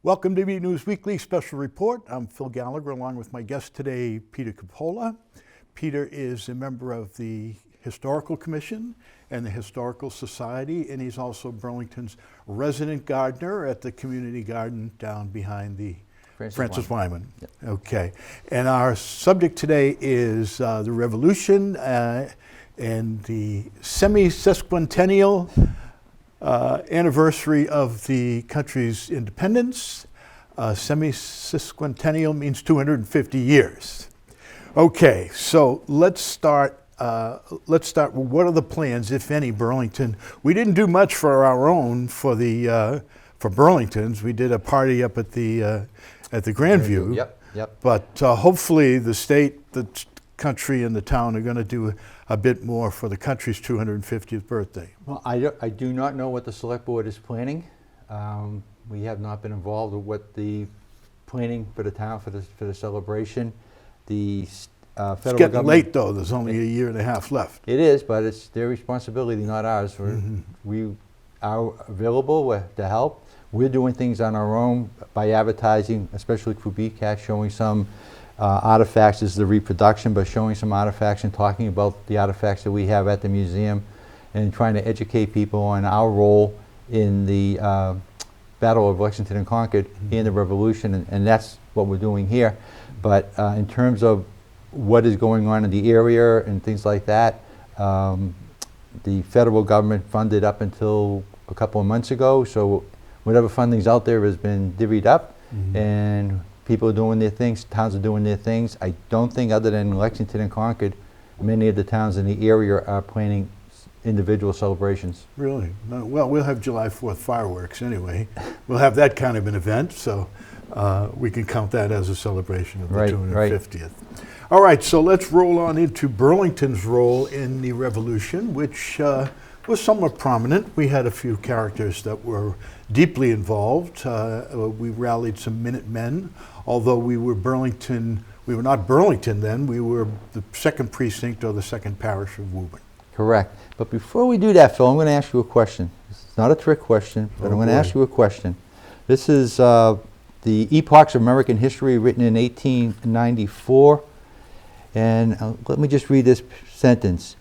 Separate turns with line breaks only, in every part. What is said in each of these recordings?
Welcome to BNEWS Weekly Special Report. I'm Phil Gallagher along with my guest today, Peter Coppola. Peter is a member of the Historical Commission and the Historical Society, and he's also Burlington's resident gardener at the community garden down behind the Francis Wyman. Yep. Okay, and our subject today is the Revolution and the semi-sesquicentennial anniversary of the country's independence. Semi-sesquicentennial means 250 years. Okay, so let's start with what are the plans, if any, Burlington? We didn't do much for our own for Burlington's. We did a party up at the Grandview. Yep. But hopefully the state, the country, and the town are going to do a bit more for the country's 250th birthday.
Well, I do not know what the select board is planning. We have not been involved with what the planning for the town for the celebration. The federal
it's getting
government,
late though. There's only a year and a half left.
It is, but it's their responsibility, not ours. We are available to help. We're doing things on our own by advertising, especially through BCAT, showing some artifacts. This is the reproduction, but showing some artifacts and talking about the artifacts that we have at the museum and trying to educate people on our role in the Battle of Lexington and Concord and the Revolution, and that's what we're doing here. But in terms of what is going on in the area and things like that, the federal government funded up until a couple of months ago, so whatever funding's out there has been divvied up, and people are doing their things, towns are doing their things. I don't think, other than Lexington and Concord, many of the towns in the area are planning individual celebrations.
Really? Well, we'll have July 4th fireworks anyway. We'll have that kind of an event, so we can count that as a celebration of the 250th. Right. All right, so let's roll on into Burlington's role in the Revolution, which was somewhat prominent. We had a few characters that were deeply involved. We rallied some Minutemen, although we were Burlington. We were not Burlington then. We were the second precinct or the second parish of Woburn.
Correct. But before we do that, Phil, I'm going to ask you a question. It's not a trick question, but I'm going to ask you a question. This is the Epochs of American History, written in 1894. And let me just read this sentence.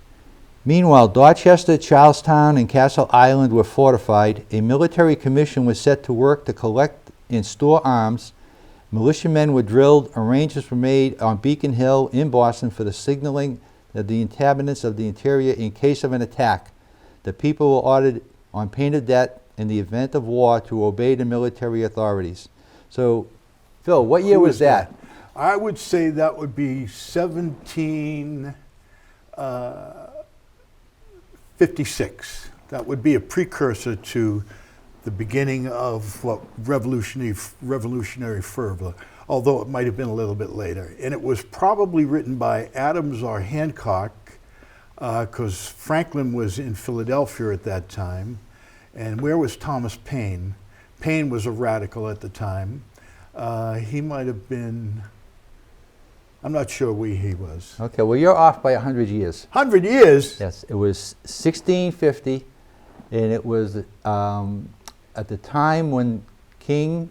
Meanwhile, Dorchester, Charlestown, and Castle Island were fortified. A military commission was set to work to collect and store arms. Militiamen were drilled. Arrangements were made on Beacon Hill in Boston for the signaling of the inhabitants of the interior in case of an attack. The people were ordered on pain of death in the event of war to obey the military authorities. So, Phil, what year was that?
I would say that would be 1756. That would be a precursor to the beginning of what revolutionary fervor, although it might have been a little bit later. And it was probably written by Adams or Hancock, because Franklin was in Philadelphia at that time. And where was Thomas Paine? Paine was a radical at the time. He might have been, I'm not sure where he was.
Okay, well, you're off by 100 years.
100 years?
Yes, it was 1650, and it was at the time when King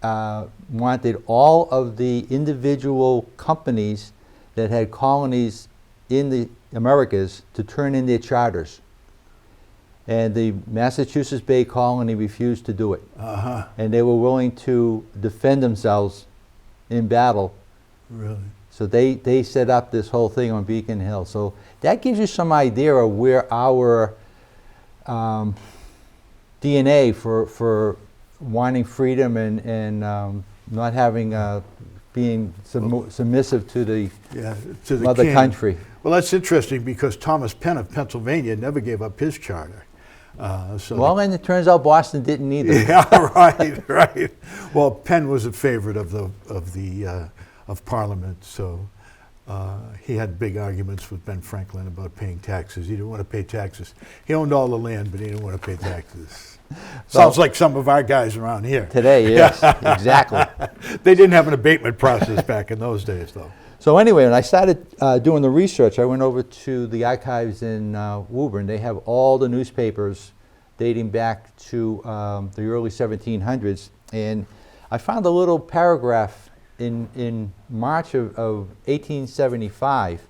wanted all of the individual companies that had colonies in the Americas to turn in their charters. And the Massachusetts Bay Colony refused to do it. And they were willing to defend themselves in battle.
Really?
So they set up this whole thing on Beacon Hill. So that gives you some idea of where our DNA for wanting freedom and not having being submissive to the mother
king.
Country.
Well, that's interesting because Thomas Penn of Pennsylvania never gave up his charter.
Well, and it turns out Boston didn't either.
Yeah, right. Well, Penn was a favorite of Parliament, so he had big arguments with Ben Franklin about paying taxes. He didn't want to pay taxes. He owned all the land, but he didn't want to pay taxes. Sounds like some of our guys around here.
Today, yes, exactly.
They didn't have an abatement process back in those days, though.
So anyway, when I started doing the research, I went over to the archives in Woburn. They have all the newspapers dating back to the early 1700s. And I found a little paragraph in March of 1875.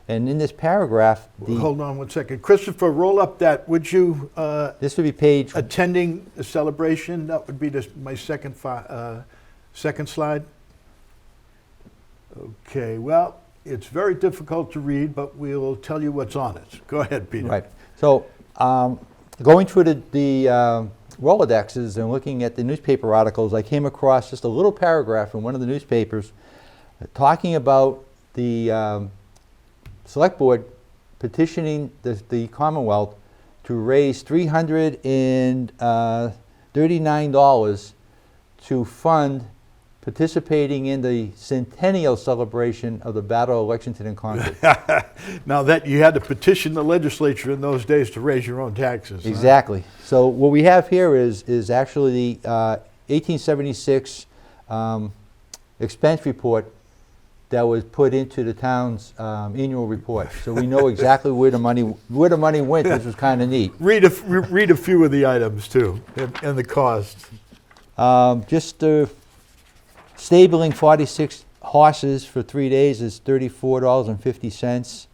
And in this paragraph,
Hold on one second. Christopher, roll up that, would you?
This would be page...
Attending the celebration, that would be my second slide. Okay, well, it's very difficult to read, but we'll tell you what's on it. Go ahead, Peter.
Right. So going through the Rolodexes and looking at the newspaper articles, I came across just a little paragraph in one of the newspapers talking about the Select Board petitioning the Commonwealth to raise $339 to fund participating in the centennial celebration of the Battle of Lexington and Concord.
Now that you had to petition the legislature in those days to raise your own taxes.
Exactly. Huh? So what we have here is actually the 1876 expense report that was put into the town's annual report. So we know exactly where the money went, which was kind of neat.
Read a few of the items too, and the cost.
Just stabling 46 horses for 3 days is $34.50.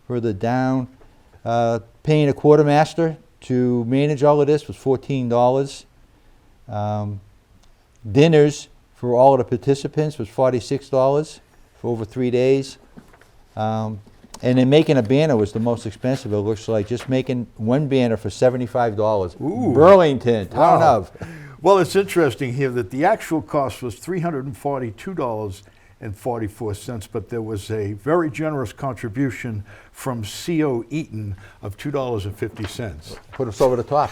Further down, paying a quartermaster to manage all of this was $14. Dinners for all of the participants was $46 for over 3 days. And then making a banner was the most expensive, it looks like. Just making one banner for $75.
Ooh.
Burlington, town of.
Well, it's interesting here that the actual cost was $342.44, but there was a very generous contribution from C.O. Eaton of $2.50.
Put us over the top.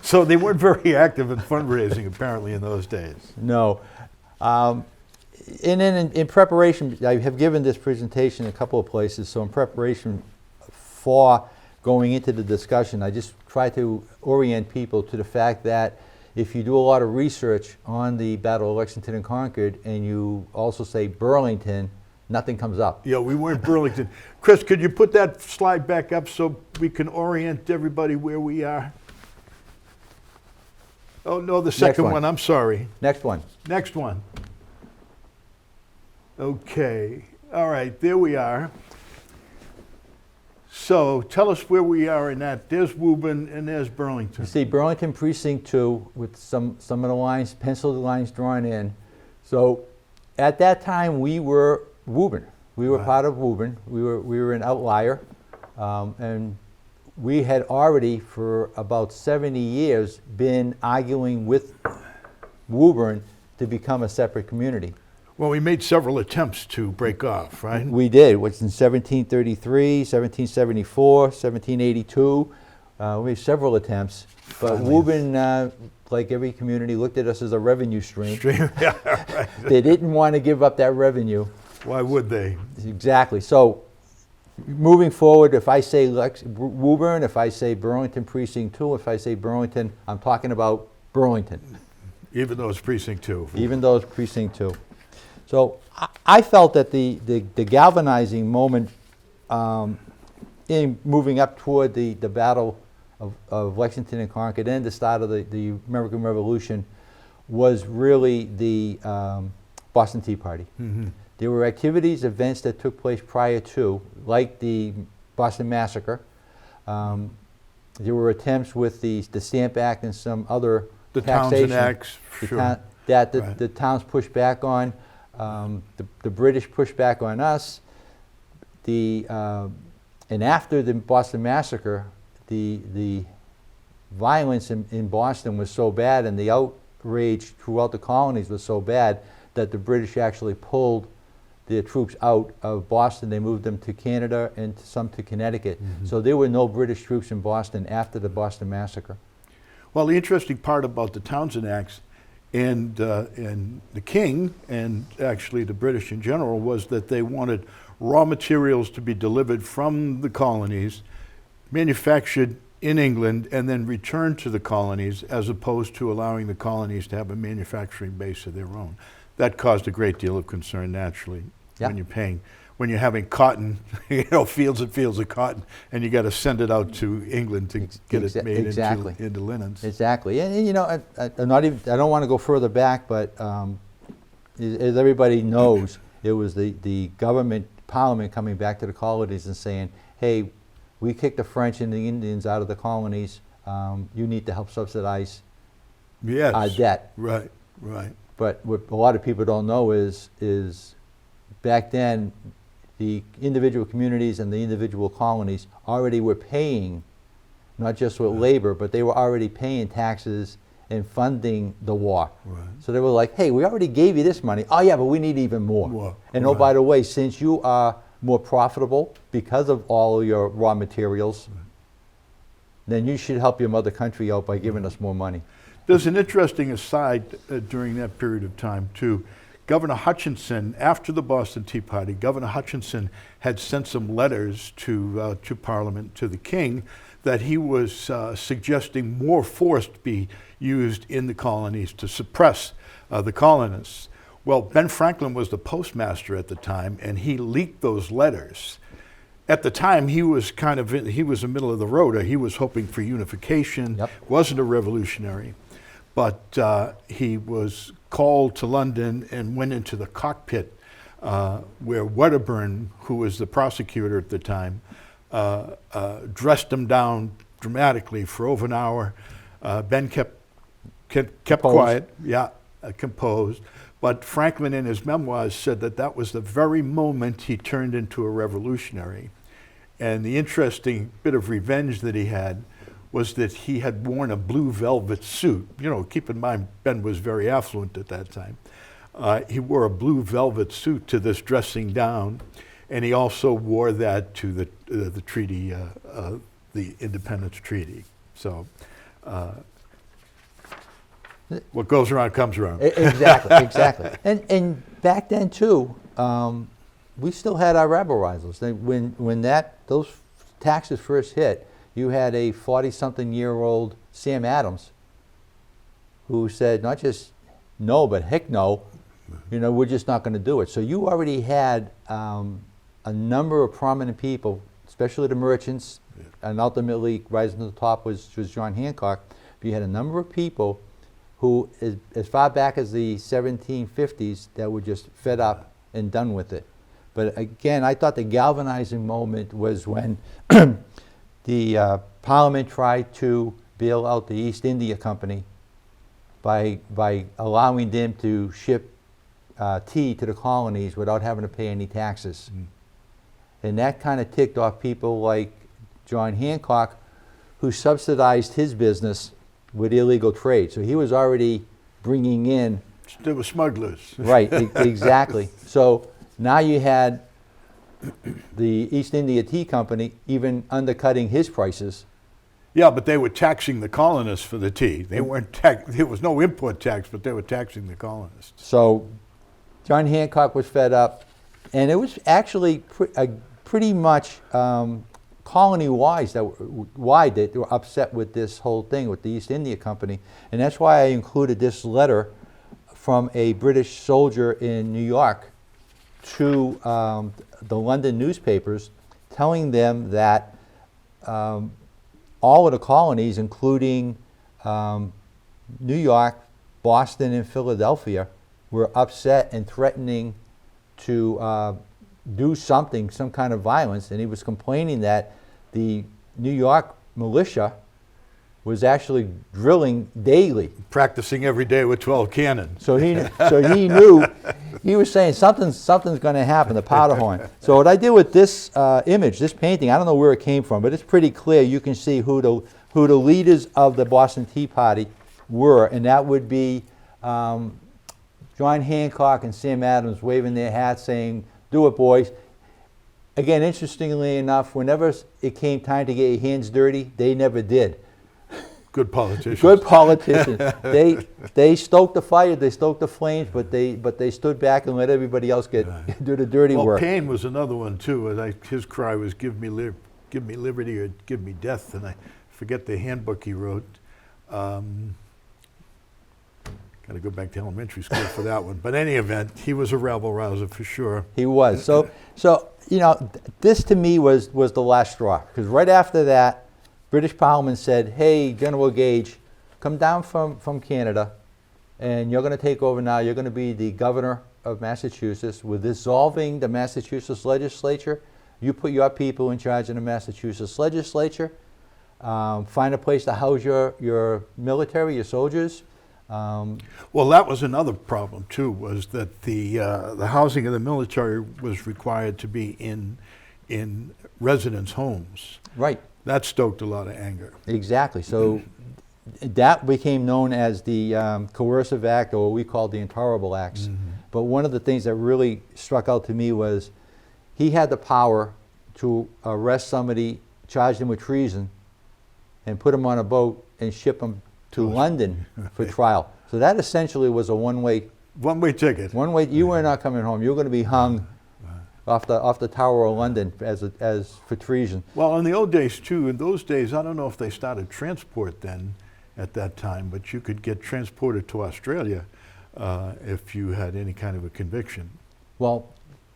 So they weren't very active in fundraising, apparently, in those days.
No. And then in preparation, I have given this presentation in a couple of places, so in preparation for going into the discussion, I just try to orient people to the fact that if you do a lot of research on the Battle of Lexington and Concord and you also say Burlington, nothing comes up.
Yeah, we weren't Burlington. Chris, could you put that slide back up so we can orient everybody where we are? Oh, no, the second one. I'm sorry.
Next one.
Next one. Okay. All right, there we are. So tell us where we are in that. There's Woburn and there's Burlington.
You see Burlington Precinct 2 with some of the lines, penciled lines drawn in. So at that time we were Woburn. We were part of Woburn. We were an outlier. And we had already for about 70 years been arguing with Woburn to become a separate community.
Well, we made several attempts to break off, right?
We did. It was in 1733, 1774, 1782. We had several attempts. But Woburn, like every community, looked at us as a revenue stream.
Yeah, right.
They didn't want to give up that revenue.
Why would they?
Exactly. So moving forward, if I say Woburn, if I say Burlington Precinct 2, if I say Burlington, I'm talking about Burlington.
Even though it's Precinct 2.
Even though it's Precinct 2. So I felt that the galvanizing moment in moving up toward the Battle of Lexington and Concord and the start of the American Revolution was really the Boston Tea Party. Mm-hmm. There were activities, events that took place prior to, like the Boston Massacre. There were attempts with the Stamp Act and some other
taxation. The Townsend Acts, sure.
The towns pushed back on. The British pushed back on us. And after the Boston Massacre, the violence in Boston was so bad and the outrage throughout the colonies was so bad that the British actually pulled their troops out of Boston. They moved them to Canada and some to Connecticut. Mm-hmm. So there were no British troops in Boston after the Boston Massacre.
Well, the interesting part about the Townsend Acts and the King, and actually the British in general, was that they wanted raw materials to be delivered from the colonies, manufactured in England, and then returned to the colonies, as opposed to allowing the colonies to have a manufacturing base of their own. That caused a great deal of concern, naturally, when you're paying when you're having cotton, fields and fields of cotton, and you got to send it out to England to get it made into linens.
Exactly. And I'm not even, I don't want to go further back, but as everybody knows, it was the government, Parliament coming back to the colonies and saying, hey, we kicked the French and the Indians out of the colonies. You need to help subsidize our debt.
Right.
But what a lot of people don't know is back then, the individual communities and the individual colonies already were paying, not just with labor, but they were already paying taxes and funding the war.
Right.
So they were like, hey, we already gave you this money. Oh yeah, but we need even more. And oh, by the way, since you are more profitable because of all your raw materials, then you should help your mother country out by giving us more money.
There's an interesting aside during that period of time too. Governor Hutchinson, after the Boston Tea Party, Governor Hutchinson had sent some letters to Parliament, to the King, that he was suggesting more force be used in the colonies to suppress the colonists. Well, Ben Franklin was the postmaster at the time, and he leaked those letters. At the time, he was he was the middle of the road. He was hoping for unification, wasn't a revolutionary. But he was called to London and went into the cockpit where Woburn, who was the prosecutor at the time, dressed him down dramatically for over an hour. Ben kept quiet, composed. But Franklin in his memoirs said that was the very moment he turned into a revolutionary. And the interesting bit of revenge that he had was that he had worn a blue velvet suit. Keep in mind, Ben was very affluent at that time. He wore a blue velvet suit to this dressing down, and he also wore that to the treaty, the Independence Treaty. So what goes around comes around.
Exactly. And back then too, we still had our rabble rousers. When those taxes first hit, you had a 40-something-year-old Sam Adams who said not just no, but heck no, we're just not going to do it. So you already had a number of prominent people, especially the merchants, and ultimately rising to the top was John Hancock. But you had a number of people who, as far back as the 1750s, that were just fed up and done with it. But again, I thought the galvanizing moment was when the Parliament tried to bail out the East India Company by allowing them to ship tea to the colonies without having to pay any taxes. And that kind of ticked off people like John Hancock, who subsidized his business with illegal trade. So he was already bringing in...
They were smugglers.
Right, exactly. So now you had the East India Tea Company even undercutting his prices.
Yeah, but they were taxing the colonists for the tea. They weren't there was no import tax, but they were taxing the colonists.
So John Hancock was fed up, and it was actually pretty much colony-wide that were upset with this whole thing with the East India Company. And that's why I included this letter from a British soldier in New York to the London newspapers, telling them that all of the colonies, including New York, Boston, and Philadelphia, were upset and threatening to do something, some kind of violence. And he was complaining that the New York militia was actually drilling daily.
Practicing every day with 12 cannon.
So he knew, he was saying something's going to happen, the powder horn. So what I did with this image, this painting, I don't know where it came from, but it's pretty clear. You can see who the leaders of the Boston Tea Party were, and that would be John Hancock and Sam Adams waving their hats saying, "Do it, boys." Again, interestingly enough, whenever it came time to get your hands dirty, they never did.
Good politicians.
Good politicians. They stoked the fire, they stoked the flames, but they stood back and let everybody else do the dirty work.
Paine was another one too. His cry was "Give me liberty or give me death," and I forget the handbook he wrote. God, Got to go back to elementary school for that one. But in any event, he was a rabble rouser for sure.
He was. So this to me was the last straw, because right after that, British Parliament said, hey, General Gage, come down from Canada, and you're going to take over now. You're going to be the governor of Massachusetts. We're dissolving the Massachusetts legislature. You put your people in charge of the Massachusetts legislature. Find a place to house your military, your soldiers.
Well, that was another problem too, was that the housing of the military was required to be in residence homes.
Right.
That stoked a lot of anger.
Exactly. So that became known as the Coercive Act, or what we called the Intolerable Acts. Mm-hmm. But one of the things that really struck out to me was he had the power to arrest somebody, charge them with treason, and put them on a boat and ship them to London for trial. So that essentially was a one-way
ticket.
One-way. You were not coming home. You were going to be hung off the Tower of London as for treason.
Well, in the old days too. In those days, I don't know if they started transport then at that time, but you could get transported to Australia if you had any kind of a conviction.
Well,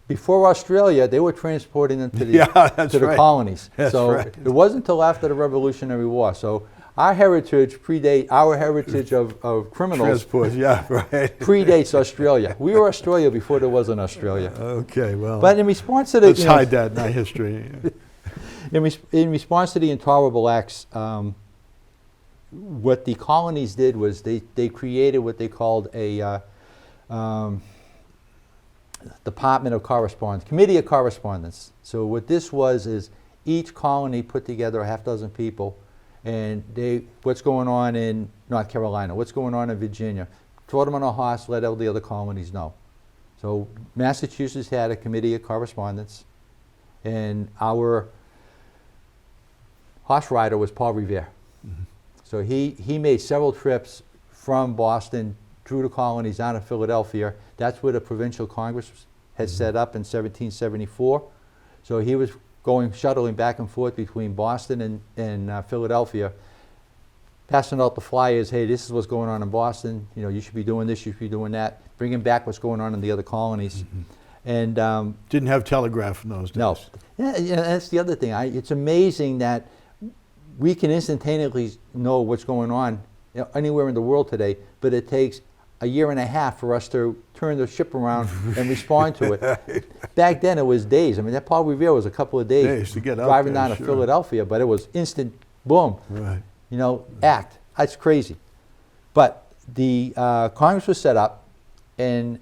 before Australia, they were transporting them to the colonies. So it wasn't until after the Revolutionary War. So our heritage of criminals.
Transport, yeah, right.
Predates Australia. We were Australia before there was an Australia.
Okay, well.
But in response to the,
let's hide that in our history.
In response to the Intolerable Acts, what the colonies did was they created what they called a Department of Correspondence, Committee of Correspondence. So what this was is each colony put together a half dozen people, and what's going on in North Carolina, what's going on in Virginia, throw them on a horse, let all the other colonies know. So Massachusetts had a Committee of Correspondence, and our horse rider was Paul Revere. Mm-hmm. So he made several trips from Boston through the colonies down to Philadelphia. That's where the Provincial Congress had set up in 1774. So he was shuttling back and forth between Boston and Philadelphia, passing out the flyers, hey, this is what's going on in Boston, you should be doing this, you should be doing that, bringing back what's going on in the other colonies. Mm-hmm. And
didn't have telegraph in those days.
No. Yeah, that's the other thing. It's amazing that we can instantaneously know what's going on anywhere in the world today, but it takes a year and a half for us to turn the ship around and respond to it. Back then it was days. I mean, that Paul Revere was a couple of days
to get
driving down to Philadelphia, but it was instant, boom, act. That's crazy. But the Congress was set up, and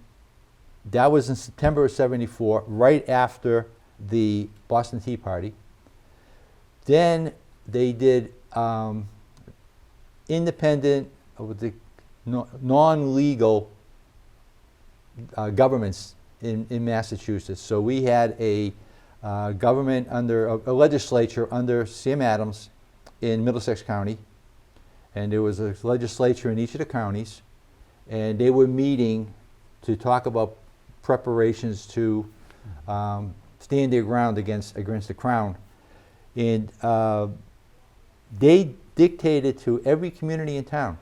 that was in September of '74, right after the Boston Tea Party. Then they did independent, non-legal governments in Massachusetts. So we had a government under a legislature under Sam Adams in Middlesex County, and there was a legislature in each of the counties, and they were meeting to talk about preparations to stand their ground against the Crown. And they dictated to every community in town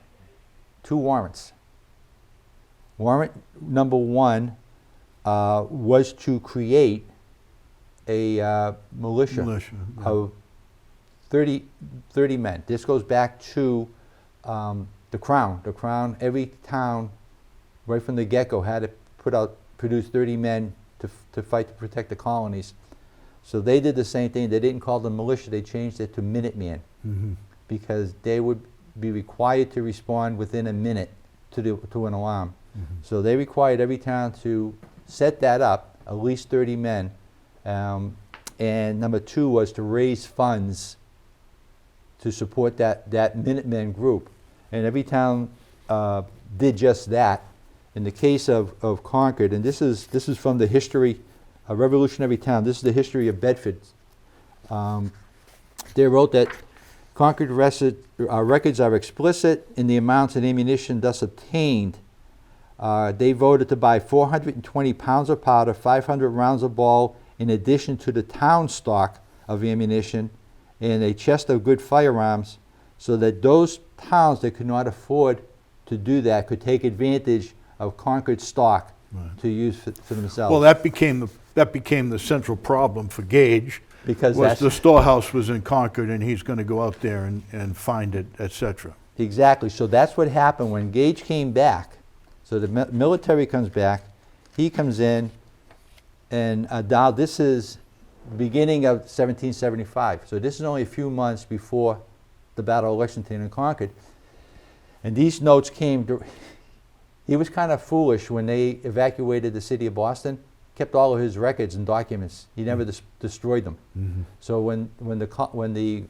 2 warrants. Warrant number 1 was to create a militia of 30 men. This goes back to the Crown. The Crown, every town, right from the get-go, had to produce 30 men to fight to protect the colonies. So they did the same thing. They didn't call them militia. They changed it to Minutemen, because they would be required to respond within a minute to an alarm. So they required every town to set that up, at least 30 men. And number 2 was to raise funds to support that Minutemen group. And every town did just that. In the case of Concord, and this is from the history of Revolutionary Town, this is the history of Bedford. They wrote that Concord records are explicit in the amounts of ammunition thus obtained. They voted to buy 420 pounds of powder, 500 rounds of ball, in addition to the town stock of ammunition, and a chest of good firearms, so that those towns that could not afford to do that could take advantage of Concord stock
Right.
to use for themselves.
Well, that became the central problem for Gage.
Because
was
that's
the storehouse was in Concord, and he's going to go out there and find it, etc.
exactly. So that's what happened when Gage came back. So the military comes back, he comes in, and now this is beginning of 1775. So this is only a few months before the Battle of Lexington and Concord. And these notes came. He was kind of foolish when they evacuated the city of Boston. Kept all of his records and documents. He never destroyed them.
Mm-hmm.
So when the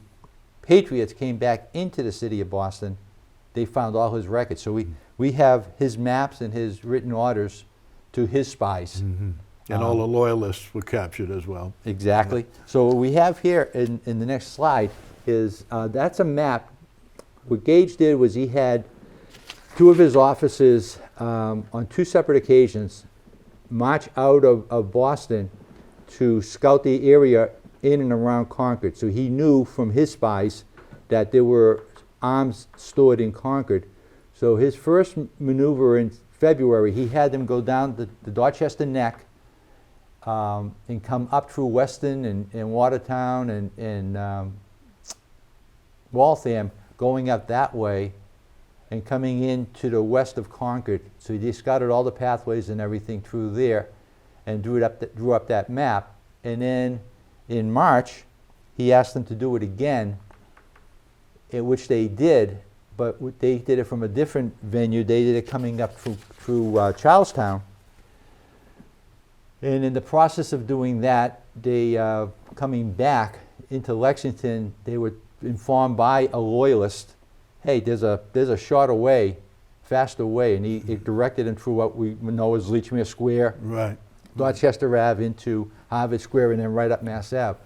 Patriots came back into the city of Boston, they found all his records. So we have his maps and his written orders to his spies.
Mm-hmm. And all the loyalists were captured as well.
Exactly. Yeah. So what we have here in the next slide is that's a map. What Gage did was he had two of his officers on two separate occasions march out of Boston to scout the area in and around Concord. So he knew from his spies that there were arms stored in Concord. So his first maneuver in February, he had them go down the Dorchester Neck and come up through Weston and Watertown and Waltham, going up that way and coming in to the west of Concord. So he scouted all the pathways and everything through there and drew up that map. And then in March, he asked them to do it again, which they did, but they did it from a different venue. They did it coming up through Charlestown. And in the process of doing that, they coming back into Lexington, they were informed by a loyalist, hey, there's a shorter way, faster way, and he directed him through what we know as Lechmere Square,
right,
Dorchester Ave into Harvard Square, and then right up Mass Ave.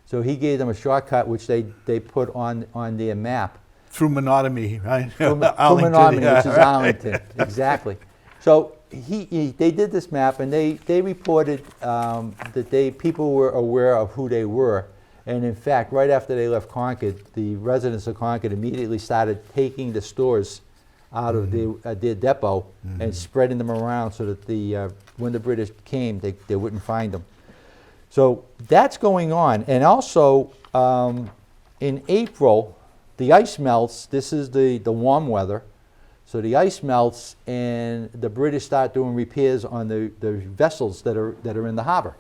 So he gave them a shortcut, which they put on their map.
Through Menotomy, right?
Through Menotomy, which is Arlington, exactly. So they did this map, and they reported that people were aware of who they were. And in fact, right after they left Concord, the residents of Concord immediately started taking the stores out of their depot and spreading them around so that when the British came, they wouldn't find them. So that's going on. And also, in April, the ice melts. This is the warm weather. So the ice melts, and the British start doing repairs on the vessels that are in the harbor.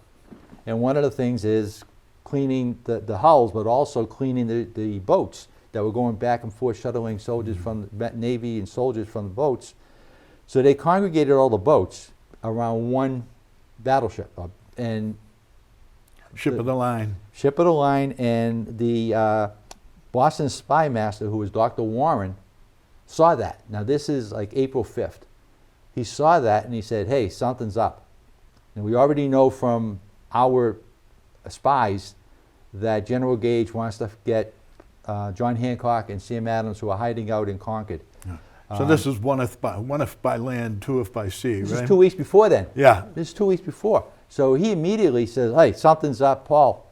And one of the things is cleaning the hulls, but also cleaning the boats that were going back and forth, shuttling soldiers from the Navy and soldiers from the boats. So they congregated all the boats around one battleship. And
Ship of the line.
Ship of the line, and the Boston spy master, who was Dr. Warren, saw that. Now this is like April 5th. He saw that and he said, hey, something's up. And we already know from our spies that General Gage wants to get John Hancock and Sam Adams, who are hiding out in Concord.
Yeah. So this is one if by land, two if by sea,
This
right?
is 2 weeks before then.
Yeah.
This is 2 weeks before. So he immediately says, hey, something's up, Paul.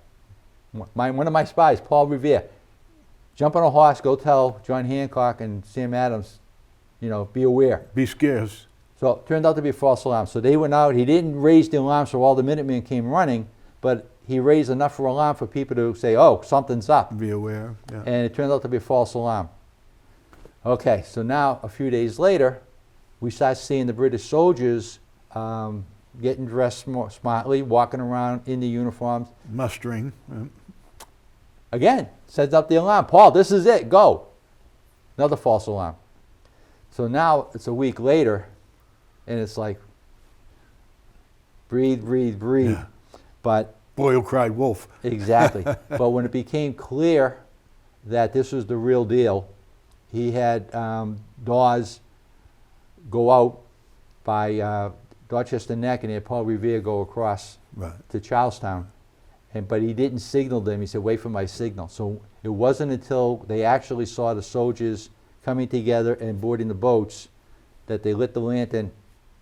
One of my spies, Paul Revere, jump on a horse, go tell John Hancock and Sam Adams, be aware.
Be scarce.
So it turned out to be a false alarm. So they went out. He didn't raise the alarm so all the Minutemen came running, but he raised enough for alarm for people to say, oh, something's up.
Be aware. Yeah.
And it turned out to be a false alarm. Okay, so now a few days later, we start seeing the British soldiers getting dressed more smartly, walking around in the uniforms.
Mustering. Yeah.
Again, sets up the alarm. Paul, this is it, go. Another false alarm. So now it's a week later, and it's like, breathe, breathe, breathe.
Yeah.
But
Boyle cried wolf.
exactly. But when it became clear that this was the real deal, he had Dawes go out by Dorchester Neck, and he had Paul Revere go across to Charlestown. But he didn't signal them. He said, wait for my signal. So it wasn't until they actually saw the soldiers coming together and boarding the boats that they lit the lantern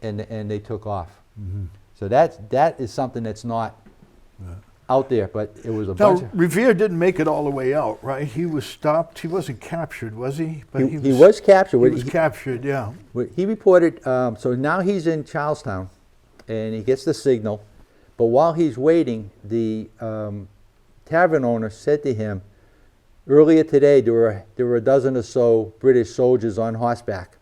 and they took off.
Mm-hmm.
So that is something that's not out there, but it was a
Now,
bunch of...
Revere didn't make it all the way out, right? He was stopped. He wasn't captured, was he? But
He was captured.
He was captured, yeah.
He reported, so now he's in Charlestown, and he gets the signal, but while he's waiting, the tavern owner said to him, earlier today there were a dozen or so British soldiers on horseback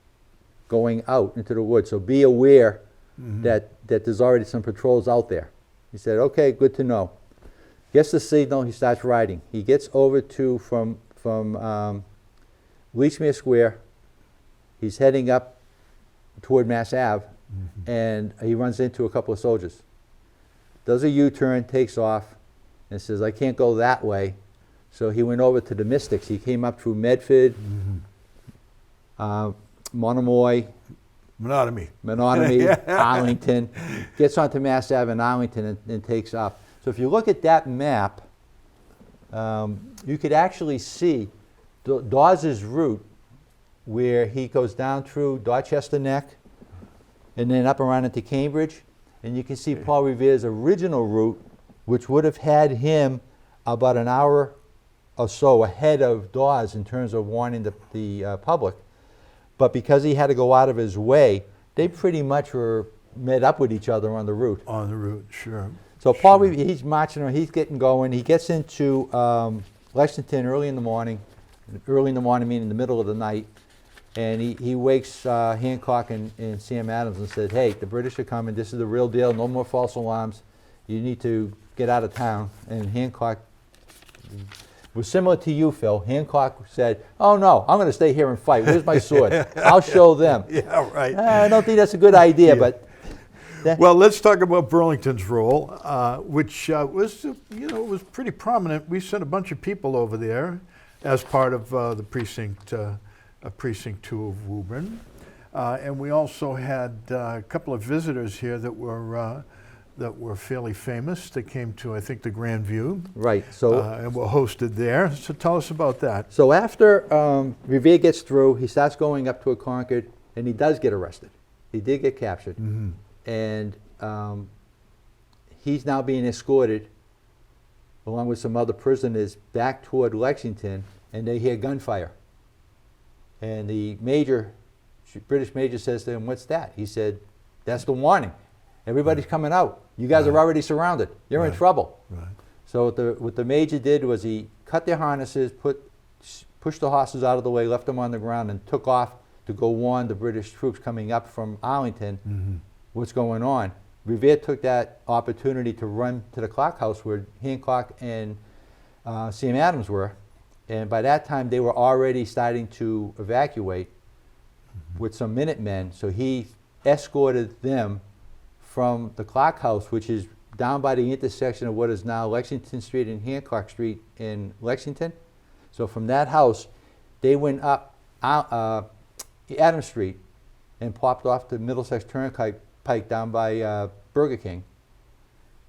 going out into the woods, so be aware that there's already some patrols out there. He said, okay, good to know. Gets the signal, he starts riding. He gets over to, from Leechmere Square, he's heading up toward Mass Ave, and he runs into a couple of soldiers. Does a U-turn, takes off, and says, I can't go that way. So he went over to the Mystics. He came up through Medford, Monomoy,
Menotomy.
Arlington, gets onto Mass Ave in Arlington and takes up. So if you look at that map, you could actually see Dawes's route where he goes down through Dorchester Neck and then up around into Cambridge. And you can see Paul Revere's original route, which would have had him about an hour or so ahead of Dawes in terms of warning the public. But because he had to go out of his way, they pretty much were met up with each other on the route.
On the route, sure.
So Paul Revere, he's marching around, he's getting going. He gets into Lexington early in the morning meaning the middle of the night, and he wakes Hancock and Sam Adams and says, hey, the British are coming, this is the real deal, no more false alarms, you need to get out of town. And Hancock was similar to you, Phil. Hancock said, oh no, I'm going to stay here and fight, where's my sword? I'll show them.
Yeah, right.
I don't think that's a good idea, but...
Well, let's talk about Burlington's role, which was, was pretty prominent. We sent a bunch of people over there as part of the precinct 2 of Woburn, and we also had a couple of visitors here that were fairly famous. They came to, I think, the Grand View,
right? So
and were hosted there. So tell us about that.
So after Revere gets through, he starts going up to a Concord, and he does get arrested. He did get captured. And he's now being escorted along with some other prisoners back toward Lexington, and they hear gunfire. And the British major says to him, what's that? He said, that's the warning. Everybody's coming out. You guys are already surrounded. You're in trouble.
Right.
So what the major did was he cut their harnesses, pushed the horses out of the way, left them on the ground, and took off to go warn the British troops coming up from Arlington what's going on. Revere took that opportunity to run to the clock house where Hancock and Sam Adams were, and by that time they were already starting to evacuate with some Minutemen, so he escorted them from the clock house, which is down by the intersection of what is now Lexington Street and Hancock Street in Lexington. So from that house, they went up Adams Street and popped off the Middlesex Turnpike down by Burger King,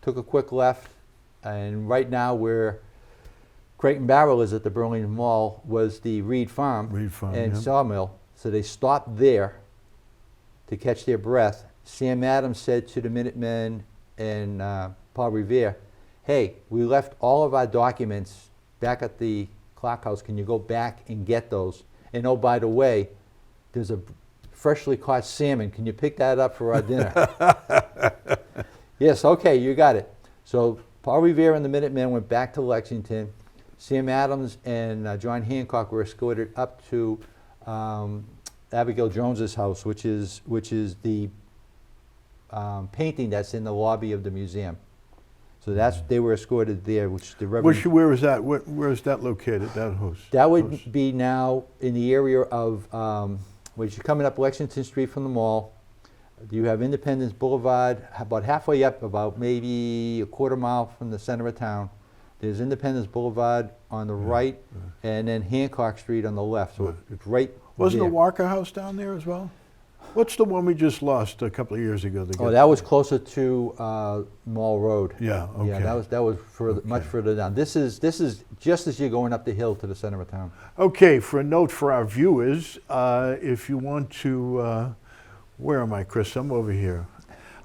took a quick left, and right now where Crate and Barrel is at the Burlington Mall was the Reed Farm and Sawmill. So they stopped there to catch their breath. Sam Adams said to the Minutemen and Paul Revere, hey, we left all of our documents back at the clock house. Can you go back and get those? And oh, by the way, there's a freshly caught salmon. Can you pick that up for our dinner? Yes, okay, you got it. So Paul Revere and the Minutemen went back to Lexington. Sam Adams and John Hancock were escorted up to Abigail Jones's house, which is the painting that's in the lobby of the museum. So they were escorted there, which the Reverend...
Where is that? Where is that located, that house?
That would be now in the area of... when you're coming up Lexington Street from the mall, you have Independence Boulevard, about halfway up, about maybe a quarter mile from the center of town. There's Independence Boulevard on the right, and then Hancock Street on the left. So it's right
Wasn't
there.
the Walker House down there as well? What's the one we just lost a couple of years ago?
Oh, that was closer to Mall Road.
Yeah, okay.
Yeah, that was further, much further down. This is just as you're going up the hill to the center of town.
Okay, for a note for our viewers, if you want to, where am I, Chris? I'm over here.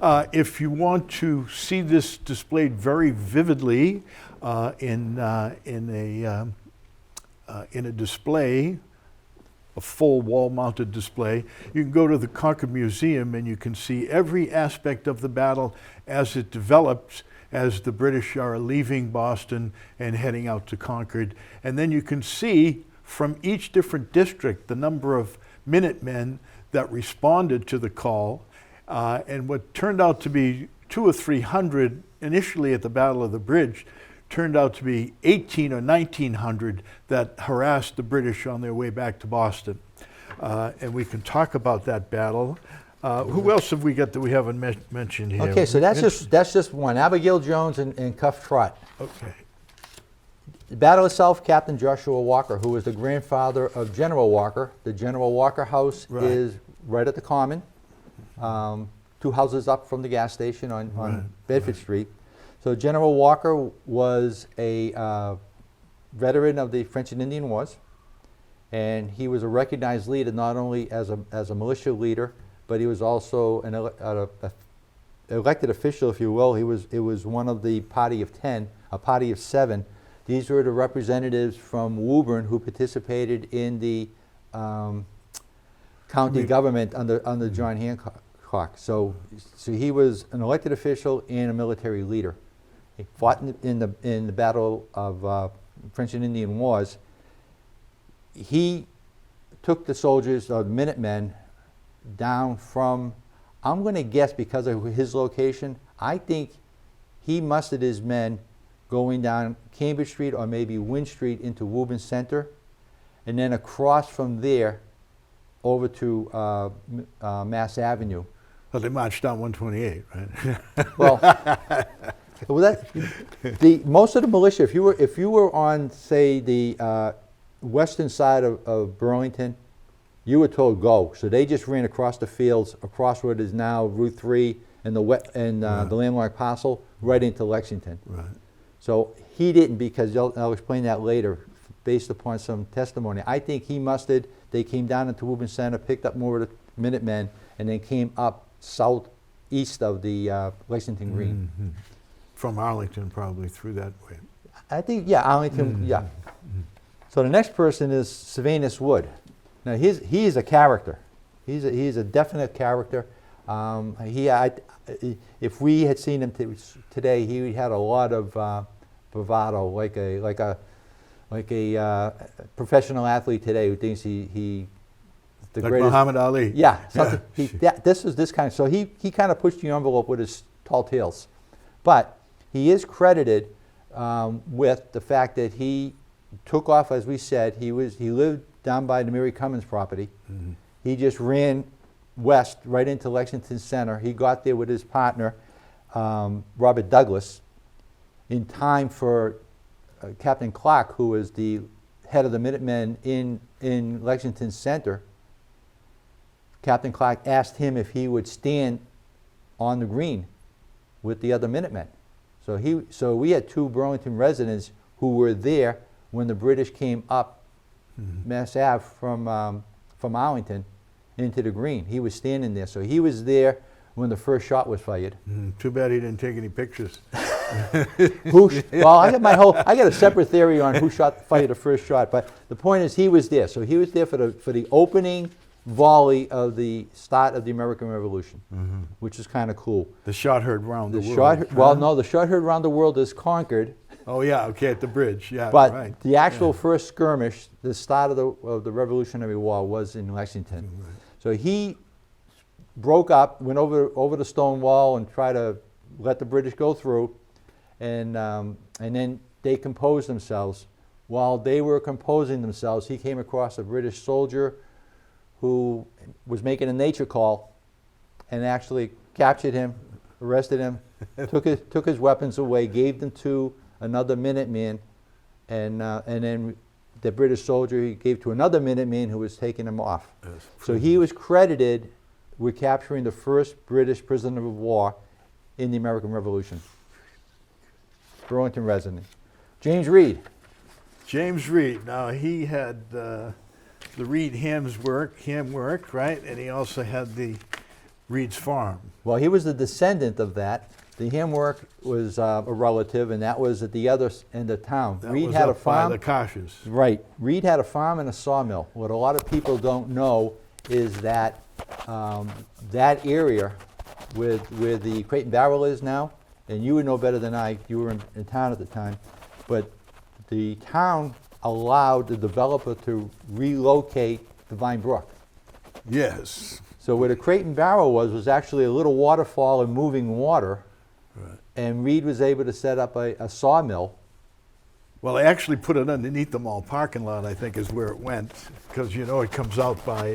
If you want to see this displayed very vividly in a display, a full wall-mounted display, you can go to the Concord Museum and you can see every aspect of the battle as it develops, as the British are leaving Boston and heading out to Concord. And then you can see from each different district the number of Minutemen that responded to the call. And what turned out to be 200 or 300 initially at the Battle of the Bridge turned out to be 1,800 or 1,900 that harassed the British on their way back to Boston. And we can talk about that battle. Who else have we got that we haven't mentioned here?
Okay, so that's just one. Abigail Jones and Cuff Trot.
Okay.
The battle itself, Captain Joshua Walker, who was the grandfather of General Walker. The General Walker house is right at the Common, 2 houses up from the gas station on Bedford Street. So General Walker was a veteran of the French and Indian Wars, and he was a recognized leader not only as a militia leader, but he was also an elected official, if you will. It was one of the party of 10, a party of 7. These were the representatives from Woburn who participated in the county government under John Hancock. So he was an elected official and a military leader. He fought in the Battle of French and Indian Wars. He took the soldiers, the Minutemen, down from, I'm going to guess because of his location, I think he mustered his men going down Cambridge Street or maybe Wynn Street into Woburn Center, and then across from there over to Mass Avenue.
Well, they marched down 128, right?
Most of the militia, if you were on, say, the western side of Burlington, you were told go. So they just ran across the fields, across what is now Route 3 and the landmark parcel, right into Lexington. Right. So he didn't, because I'll explain that later, based upon some testimony. I think he mustered. They came down into Woburn Center, picked up more of the Minutemen, and then came up southeast of the Lexington Green.
Mm-hmm. From Arlington, probably through that way.
I think, yeah, Arlington, mm-hmm. Yeah. Mm-hmm. So the next person is Sylvanus Wood. Now he's a character. He's a definite character. If we had seen him today, he had a lot of bravado, like a professional athlete today who thinks he the
like
greatest.
Muhammad Ali.
Yeah, this is this kind of. So he kind of pushed the envelope with his tall tales, but he is credited with the fact that he took off, as we said. He lived down by the Mary Cummins property. Mm-hmm. He just ran west right into Lexington Center. He got there with his partner, Robert Douglas, in time for Captain Clark, who was the head of the Minutemen in Lexington Center. Captain Clark asked him if he would stand on the green with the other Minutemen. So we had 2 Burlington residents who were there when the British came up mm-hmm. Mass Ave from Arlington into the green. He was standing there. So he was there when the first shot was fired.
Too bad he didn't take any pictures.
Well, I got a separate theory on who fired the first shot, but the point is he was there. So he was there for the opening volley of the start of the American Revolution, mm-hmm. which is kind of cool.
The shot heard round the world.
No, the shot heard round the world is Concord.
Oh yeah, okay, at the bridge, yeah.
But
right.
the actual first skirmish, the start of the Revolutionary War, was in Lexington. Right. So he broke up, went over the stone wall and tried to let the British go through, and then they composed themselves. While they were composing themselves, he came across a British soldier who was making a nature call, and actually captured him, arrested him, took his weapons away, gave them to another Minuteman, and then the British soldier he gave to another Minuteman who was taking him off. Yes. So he was credited with capturing the first British prisoner of war in the American Revolution. Burlington resident. James Reed.
James Reed. Now he had the Reed ham work, right? And he also had the Reed's farm.
Well, he was the descendant of that. The handwork was a relative, and that was at the other end of town.
That
Reed
was
had a
up by
farm.
the Koshes.
Right. Reed had a farm and a sawmill. What a lot of people don't know is that that area where the Crate and Barrel is now, and you would know better than I, you were in town at the time, but the town allowed the developer to relocate to Vine Brook.
Yes.
So where the Crate and Barrel was actually a little waterfall and moving water,
Right.
and Reed was able to set up a sawmill.
Well, they actually put it underneath the mall parking lot, I think, is where it went, because you know it comes out by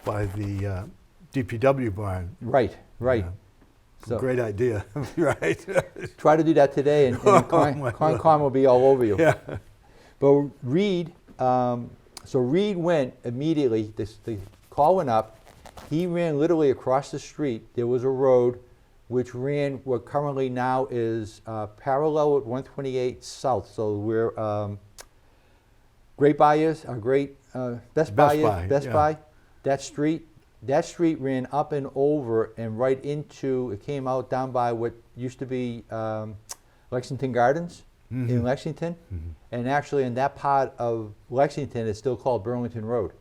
the DPW barn.
Right, right.
Yeah.
So
Great idea, right?
try to do that today, and
Oh, my
Concom will be all over you.
Yeah.
But Reed, so Reed went immediately, the call went up, he ran literally across the street. There was a road which ran what currently now is parallel with 128 South. So where Great Buy is, Best Buy is, Best
yeah.
Buy, that street ran up and over and right into, it came out down by what used to be Lexington Gardens in Lexington. And actually in that part of Lexington, it's still called Burlington Road.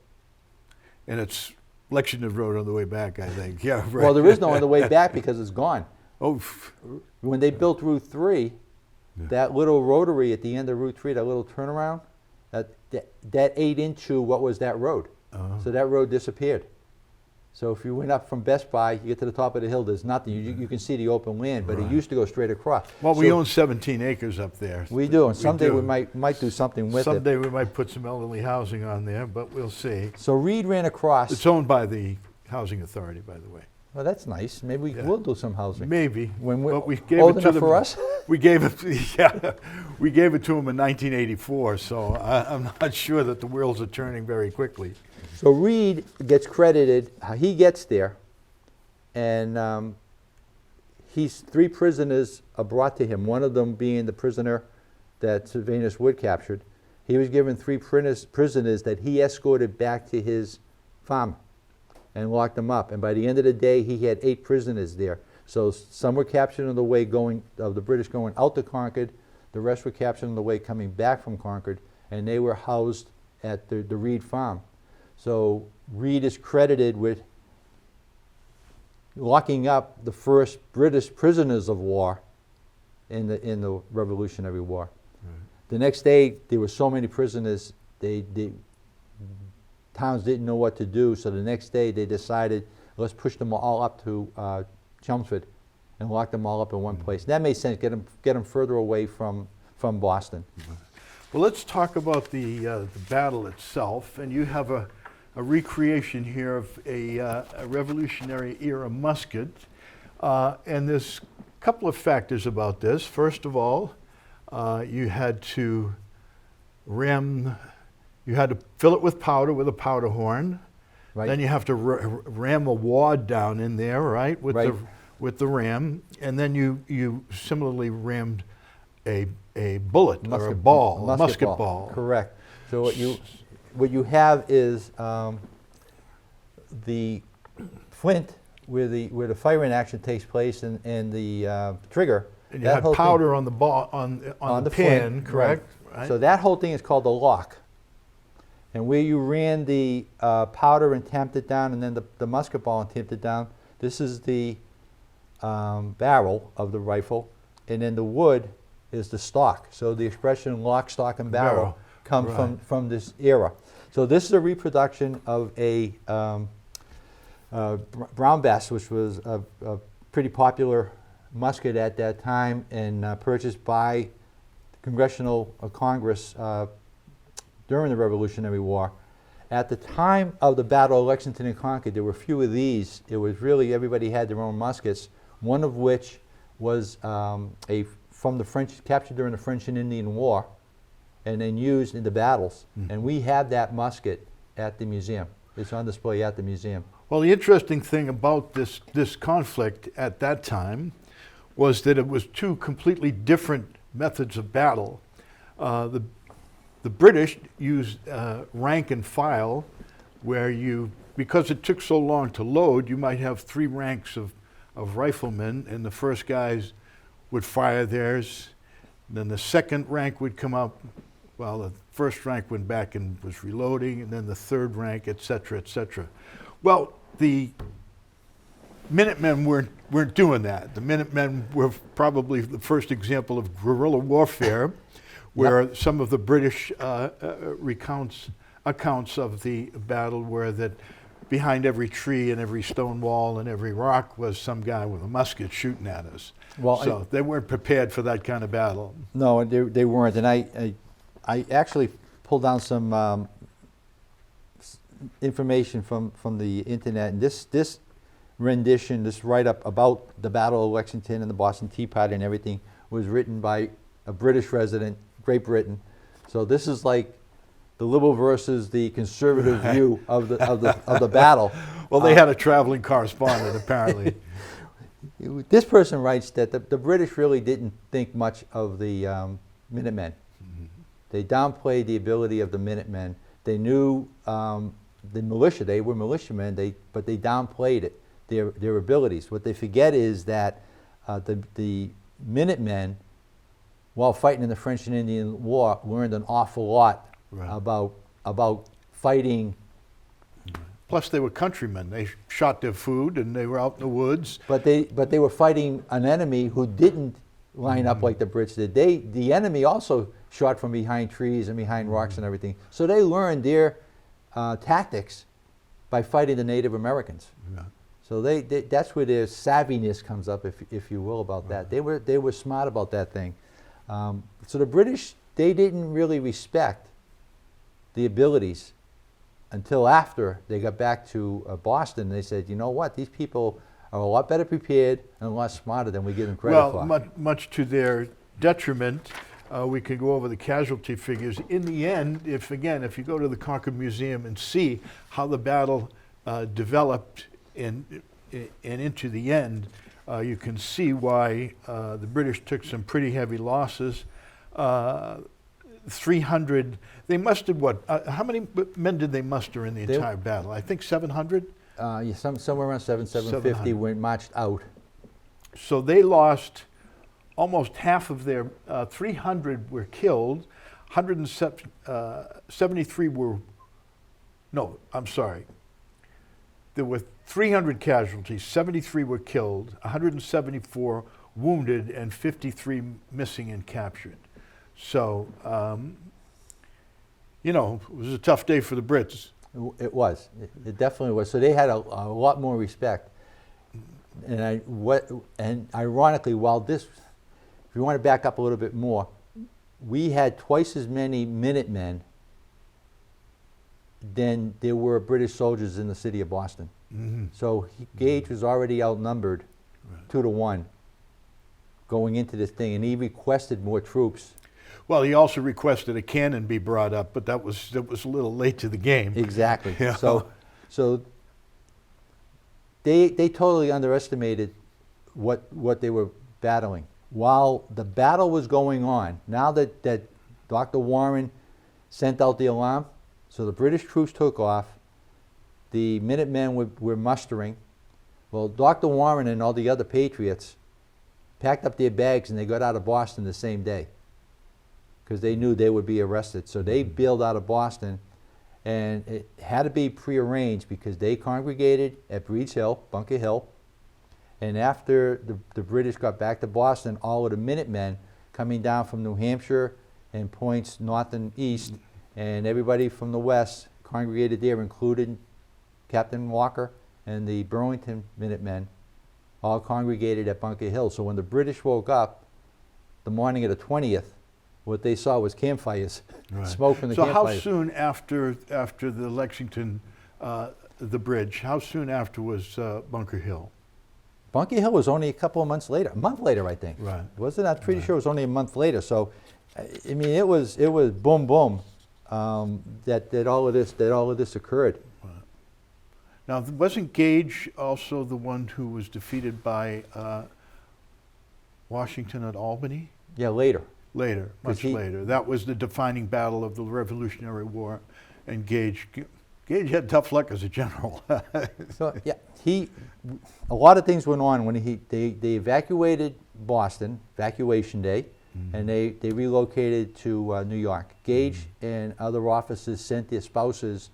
And it's Lexington Road on the way back, I think. Yeah, right.
Well, there is no on the way back because it's gone.
Oh,
When they built Route 3, that little rotary at the end of Route 3, that little turnaround, that ate into what was that road. So that road disappeared. So if you went up from Best Buy, you get to the top of the hill, there's nothing. You can see the open land, but it used to go straight across.
well, we
So
own 17 acres up there.
we do, and someday
do.
we might do something with it.
Someday we might put some elderly housing on there, but we'll see.
So Reed ran across.
It's owned by the Housing Authority, by the way.
Well, that's nice. Maybe we
Yeah.
will do some housing.
Maybe.
When we're
but we gave
old
it to
enough
them,
for us?
We gave it, yeah, we gave it to them in 1984, so I'm not sure that the wheels are turning very quickly.
So Reed gets credited, how he gets there, and three prisoners are brought to him, one of them being the prisoner that Sylvanus Wood captured. He was given three prisoners that he escorted back to his farm and locked them up. And by the end of the day, he had 8 prisoners there. So some were captured on the way of the British going out to Concord, the rest were captured on the way coming back from Concord, and they were housed at the Reed farm. So Reed is credited with locking up the first British prisoners of war in the Revolutionary War.
Right.
The next day, there were so many prisoners, towns didn't know what to do, so the next day they decided, let's push them all up to Chelmsford and lock them all up in one place. That made sense, get them further away from Boston.
Well, let's talk about the battle itself, and you have a recreation here of a Revolutionary era musket, and there's a couple of factors about this. First of all, you had to fill it with powder with a powder horn.
Right.
Then you have to ram a wad down in there, right, with the ram, and then you similarly rammed a bullet or a ball, a musket ball.
Correct. So what you have is the flint where the firing action takes place and the trigger.
And you had powder on the ball on the pin,
flint,
correct? Right.
So that whole thing is called the lock. And where you ran the powder and tamped it down, and then the musket ball and tamped it down, this is the barrel of the rifle, and then the wood is the stock. So the expression lock, stock, and barrel come from this era. So this is a reproduction of a Brown Bess, which was a pretty popular musket at that time, and purchased by the Congressional Congress during the Revolutionary War. At the time of the Battle of Lexington and Concord, there were few of these. It was really everybody had their own muskets, one of which was from the French, captured during the French and Indian War, and then used in the battles. And we have that musket at the museum. It's on display at the museum.
Well, the interesting thing about this conflict at that time was that it was two completely different methods of battle. The British used rank and file, where you because it took so long to load, you might have 3 ranks of riflemen, and the first guys would fire theirs. Then the second rank would come up. Well, the first rank went back and was reloading, and then the third rank, et cetera, et cetera. Well, the Minutemen weren't doing that. The Minutemen were probably the first example of guerrilla warfare, where some of the British accounts of the battle were that behind every tree and every stone wall and every rock was some guy with a musket shooting at us. Well, so they weren't prepared for that kind of battle.
No, they weren't. And I actually pulled down some information from the internet, and this rendition, this write-up about the Battle of Lexington and the Boston Tea Party and everything was written by a British resident, Great Britain. So this is like the liberal versus the conservative view of the battle.
Well, they had a traveling correspondent, apparently.
This person writes that the British really didn't think much of the Minutemen. Mm-hmm. They downplayed the ability of the Minutemen. They knew the militia; they were militiamen. But they downplayed it, their abilities. What they forget is that the Minutemen, while fighting in the French and Indian War, learned an awful lot about fighting.
Plus, they were countrymen. They shot their food and they were out in the woods.
But they were fighting an enemy who didn't line up like the Brits did. The enemy also shot from behind trees and behind rocks and everything. So they learned their tactics by fighting the Native Americans. Yeah. So that's where their savviness comes up, if you will, about that. They were smart about that thing. So the British, they didn't really respect the abilities until after they got back to Boston. They said, you know what, these people are a lot better prepared and a lot smarter than we give them credit for.
Well, much to their detriment, we could go over the casualty figures. In the end, if you go to the Concord Museum and see how the battle developed and into the end, you can see why the British took some pretty heavy losses. 300, they mustered what? How many men did they muster in the entire battle? I think 700?
Somewhere around 750 were marched out.
So they lost almost half of their, 300 were killed, 173 were, no, I'm sorry. There were 300 casualties, 73 were killed, 174 wounded, and 53 missing and captured. So, it was a tough day for the Brits.
It was. It definitely was. So they had a lot more respect. And ironically, if you want to back up a little bit more, we had twice as many Minutemen than there were British soldiers in the city of Boston. Mm-hmm. So Gage was already outnumbered 2-1 going into this thing, and he requested more troops.
Well, he also requested a cannon be brought up, but that was a little late to the game.
Exactly. Yeah. So they totally underestimated what they were battling. While the battle was going on, now that Dr. Warren sent out the alarm, so the British troops took off, the Minutemen were mustering. Well, Dr. Warren and all the other patriots packed up their bags and they got out of Boston the same day, because they knew they would be arrested. So they bailed out of Boston, and it had to be prearranged because they congregated at Breeds Hill, Bunker Hill, and after the British got back to Boston, all of the Minutemen coming down from New Hampshire and points north and east, and everybody from the west congregated there, including Captain Walker and the Burlington Minutemen, all congregated at Bunker Hill. So when the British woke up the morning of the 20th, what they saw was campfires, smoke from the campfires.
So how soon after the Lexington, the bridge, how soon after was Bunker Hill?
Bunker Hill was only a month later, I think.
Right.
Wasn't it? I'm pretty sure it was only a month later. So, I mean, it was boom, boom, that all of this occurred.
Right. Now, wasn't Gage also the one who was defeated by Washington at Albany?
Yeah, later.
Much later. That was the defining battle of the Revolutionary War, and Gage Gage had tough luck as a general.
So yeah, a lot of things went on when they evacuated Boston, evacuation day, and they relocated to New York. Gage and other officers sent their spouses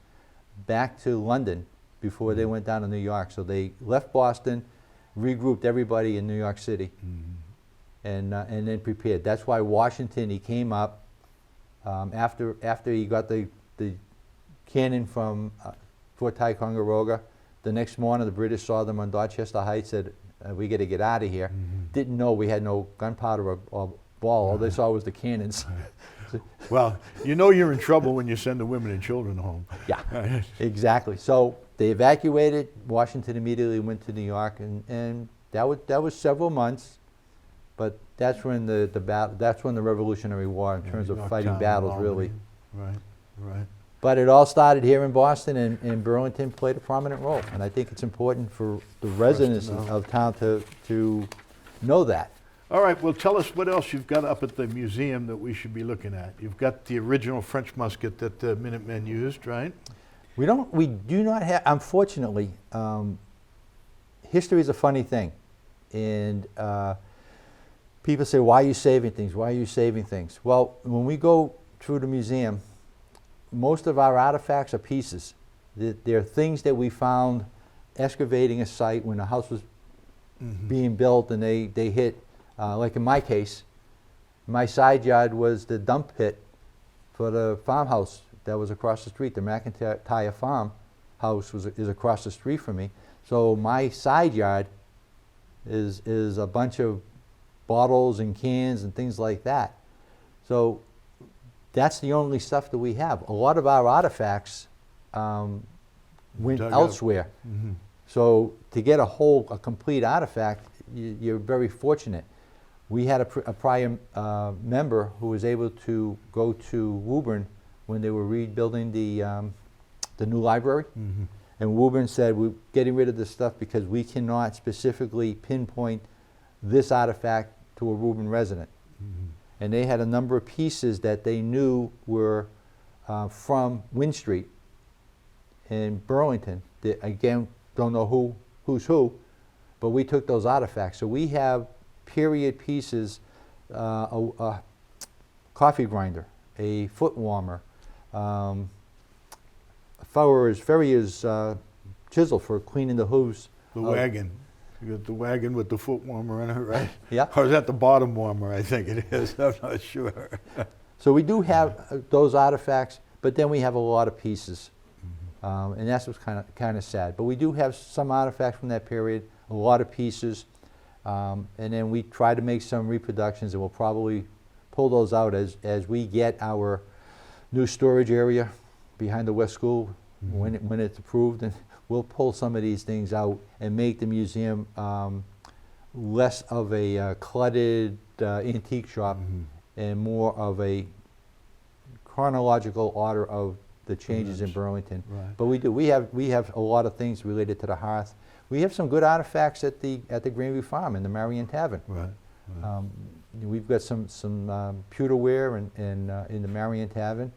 back to London before they went down to New York. So they left Boston, regrouped everybody in New York City, and then prepared. That's why Washington, he came up after he got the cannon from Fort Ticonderoga. The next morning, the British saw them on Dorchester Heights, said, we got to get out of here. Didn't know we had no gunpowder or ball. All they saw was the cannons.
Well, you know you're in trouble when you send the women and children home.
Yeah, exactly. So they evacuated. Washington immediately went to New York, and that was several months. But that's when that's when the Revolutionary War, in terms of fighting battles, really.
Right.
But it all started here in Boston, and Burlington played a prominent role. And I think it's important for the residents of town to know that.
All right, well, tell us what else you've got up at the museum that we should be looking at. You've got the original French musket that the Minutemen used, right?
We do not have, unfortunately, history is a funny thing. And people say, why are you saving things? Why are you saving things? Well, when we go through the museum, most of our artifacts are pieces. They're things that we found excavating a site when a house was being built, and they hit, like in my case, my side yard was the dump pit for the farmhouse that was across the street. The McIntyre farm house is across the street from me. So my side yard is a bunch of bottles and cans and things like that. So that's the only stuff that we have. A lot of our artifacts went elsewhere. So to get a complete artifact, you're very fortunate. We had a prior member who was able to go to Woburn when they were rebuilding the new library. And Woburn said, we're getting rid of this stuff because we cannot specifically pinpoint this artifact to a Woburn resident. And they had a number of pieces that they knew were from Wynn Street in Burlington. That, again, don't know who's who, but we took those artifacts. So we have period pieces, a coffee grinder, a foot warmer, farrier's chisel for cleaning the hooves.
The wagon. You got the wagon with the foot warmer in it, right?
Yeah.
Or is that the bottom warmer? I think it is. I'm not sure.
So we do have those artifacts, but then we have a lot of pieces, and that's what's kind of sad. But we do have some artifacts from that period, a lot of pieces, and then we try to make some reproductions, and we'll probably pull those out as we get our new storage area behind the West School when it's approved, and we'll pull some of these things out and make the museum less of a cluttered antique shop and more of a chronological order of the changes in Burlington.
Right.
But we have a lot of things related to the hearth. We have some good artifacts at the Grandview Farm in the Marion Tavern.
Right.
We've got some pewterware in the Marion Tavern.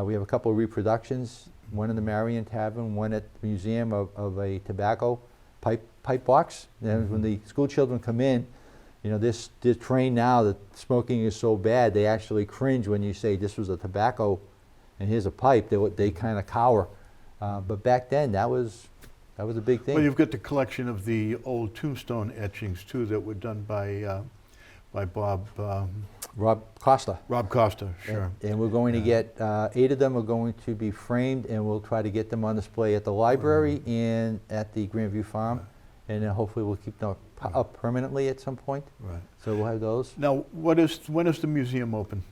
We have a couple of reproductions, one in the Marion Tavern, one at the museum of a tobacco pipe box. And when the school children come in, you know, they're trained now that smoking is so bad, they actually cringe when you say this was a tobacco and here's a pipe. They kind of cower. But back then, that was a big thing.
Well, you've got the collection of the old tombstone etchings too that were done by Bob.
Rob Costa.
Rob Costa, sure.
And we're going to get 8 of them are going to be framed, and we'll try to get them on display at the library and at the Grandview Farm, and then hopefully we'll keep them up permanently at some point. Right. So we'll have those.
Now, when is the museum open?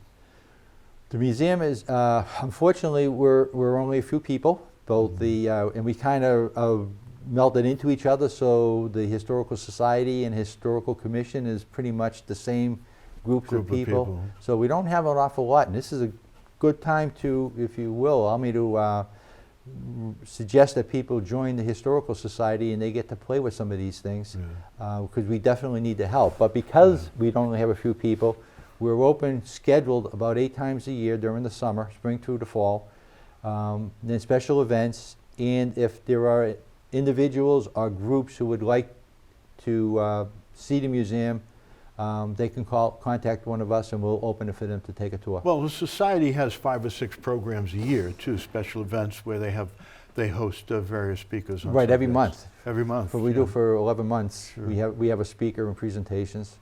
The museum is, unfortunately, we're only a few people. Both and we kind of melted into each other. So the Historical Society and Historical Commission is pretty much the same group of people. So we don't have an awful lot, and this is a good time to, if you will, allow me to suggest that people join the Historical Society and they get to play with some of these things, because we definitely need the help. But because we only have a few people, we're scheduled about 8 times a year during the summer, spring through the fall. Then special events, and if there are individuals or groups who would like to see the museum, they can contact one of us and we'll open it for them to take a tour.
Well, the Society has 5 or 6 programs a year, too, special events where they host various speakers. On
Right, every
Sundays.
month.
Every month.
What we do for 11 months,
Sure.
we have a speaker and presentations.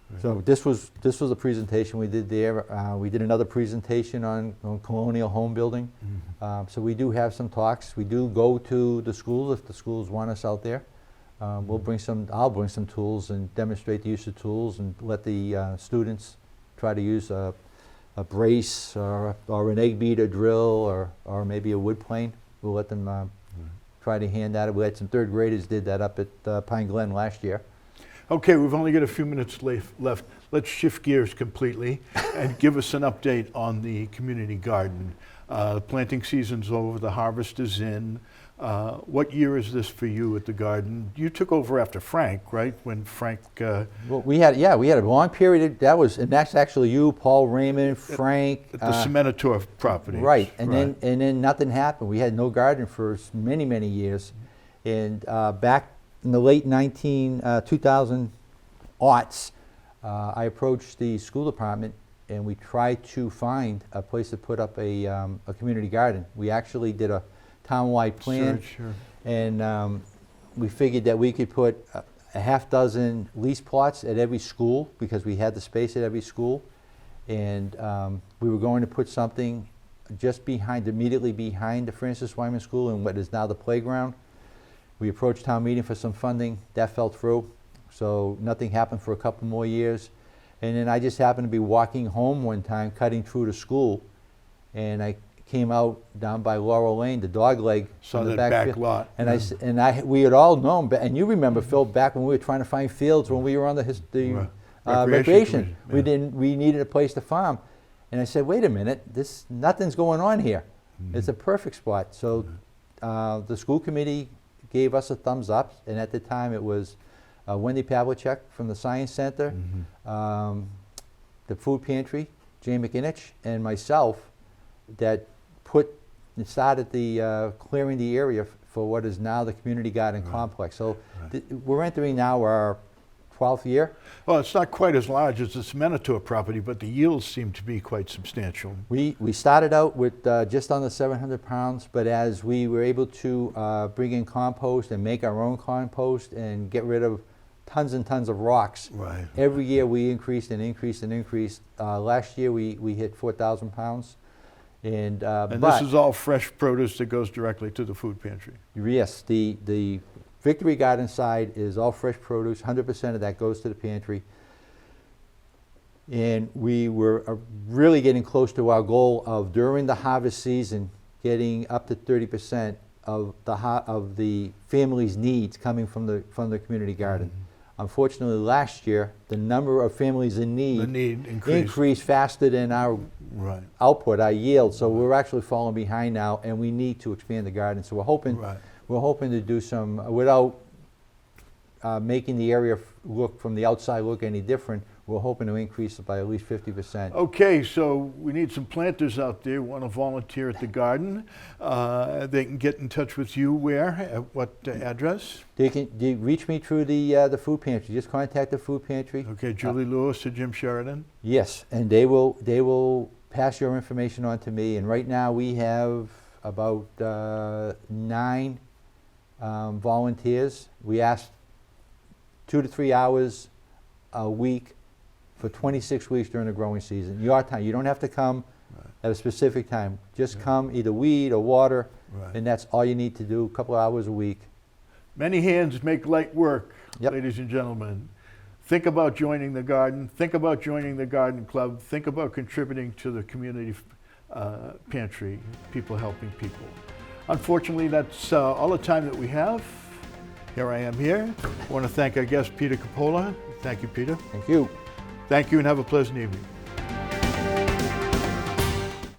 Right.
So this was a presentation we did there. We did another presentation on colonial home building.
Mhm.
So we do have some talks. We do go to the schools if the schools want us out there. I'll bring some tools and demonstrate the use of tools and let the students try to use a brace or an egg beater drill or maybe a wood plane. We'll let them try to hand that. We had some 3rd graders did that up at Pine Glen last year.
Okay, we've only got a few minutes left. Let's shift gears completely and give us an update on the community garden. The planting season's over, the harvest is in. What year is this for you at the garden? You took over after Frank, right? When Frank...
Well, we had a long period. And that's actually you, Paul Raymond, Frank.
At the Cementor property.
Right, and then nothing happened. We had no garden for many, many years. And back in the late 2000 aughts, I approached the school department and we tried to find a place to put up a community garden. We actually did a town-wide plan,
Sure.
and we figured that we could put a half dozen lease plots at every school because we had the space at every school, and we were going to put something just immediately behind the Francis Wyman School and what is now the playground. We approached town meeting for some funding. That fell through, so nothing happened for a couple more years. And then I just happened to be walking home one time, cutting through the school, and I came out down by Laurel Lane, the dog leg.
Saw
in the
that back
field.
lot.
And we had all known, and you remember, Phil, back when we were trying to find fields when we were on the recreation.
Commission, yeah.
We needed a place to farm. And I said, wait a minute, nothing's going on here. It's a perfect spot. So the school committee gave us a thumbs up, and at the time it was Wendy Pavlicek from the Science Center, the food pantry, Jay McInich, and myself that started clearing the area for what is now the community garden complex. So we're entering now our 12th year.
Well, it's not quite as large as the Cementor property, but the yields seem to be quite substantial.
We started out with just under 700 pounds, but as we were able to bring in compost and make our own compost and get rid of tons and tons of rocks, every year we increased and increased and increased. Last year we hit 4,000 pounds. And
this is all fresh produce that goes directly to the food pantry.
Yes, the Victory Garden side is all fresh produce. 100% of that goes to the pantry. And we were really getting close to our goal of, during the harvest season, getting up to 30% of the family's needs coming from the community garden. Unfortunately, last year, the number of families in need increased faster than our output, our yield. So we're actually falling behind now, and we need to expand the garden. So we're hoping to do some, without making the area from the outside look any different, we're hoping to increase it by at least 50%.
Okay, so we need some planters out there who want to volunteer at the garden. They can get in touch with you where? At what address?
They reach me through the food pantry. Just contact the food pantry.
Okay, Julie Lewis or Jim Sheridan?
Yes, and they will pass your information on to me. And right now we have about 9 volunteers. We asked 2 to 3 hours a week for 26 weeks during the growing season. Your time. You don't have to come at a specific time. Just come, either weed or water, and that's all you need to do, a couple of hours a week.
Many hands make light work,
Yep.
ladies and gentlemen. Think about joining the garden. Think about joining the garden club. Think about contributing to the community pantry, people helping people. Unfortunately, that's all the time that we have. Here I am here. I want to thank our guest, Peter Coppola. Thank you, Peter.
Thank you.
Thank you, and have a pleasant evening.